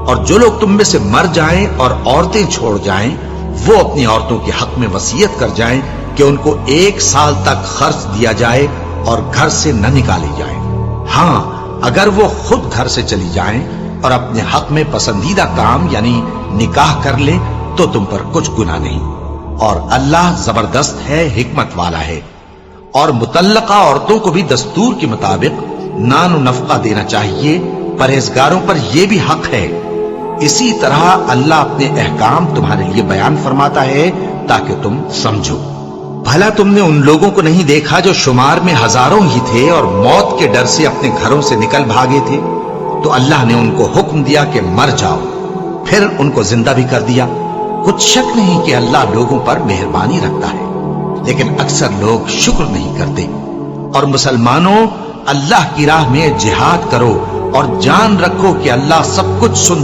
اور جو لوگ تم میں سے مر جائیں اور عورتیں چھوڑ جائیں وہ اپنی عورتوں کے حق میں وصیت کر جائیں کہ ان کو 1 سال تک خرچ دیا جائے اور گھر سے نہ نکالی جائے. ہاں اگر وہ خود گھر سے چلی جائیں اور اپنے حق میں پسندیدہ کام یعنی نکاح کر لیں تو تم پر کچھ گناہ نہیں، اور اللہ زبردست ہے، حکمت والا ہے. اور مطلقہ عورتوں کو بھی دستور کے مطابق نان و نفقہ دینا چاہیے. پرہیزگاروں پر یہ بھی حق ہے. اسی طرح اللہ اپنے احکام تمہارے لیے بیان فرماتا ہے تاکہ تم سمجھو. بھلا تم نے ان لوگوں کو نہیں دیکھا جو شمار میں ہزاروں ہی تھے اور موت کے ڈر سے اپنے گھروں سے نکل بھاگے تھے؟ تو اللہ نے ان کو حکم دیا کہ مر جاؤ، پھر ان کو زندہ بھی کر دیا. کچھ شک نہیں کہ اللہ لوگوں پر مہربانی رکھتا ہے، لیکن اکثر لوگ شکر نہیں کرتے. اور مسلمانوں، اللہ کی راہ میں جہاد کرو اور جان رکھو کہ اللہ سب کچھ سن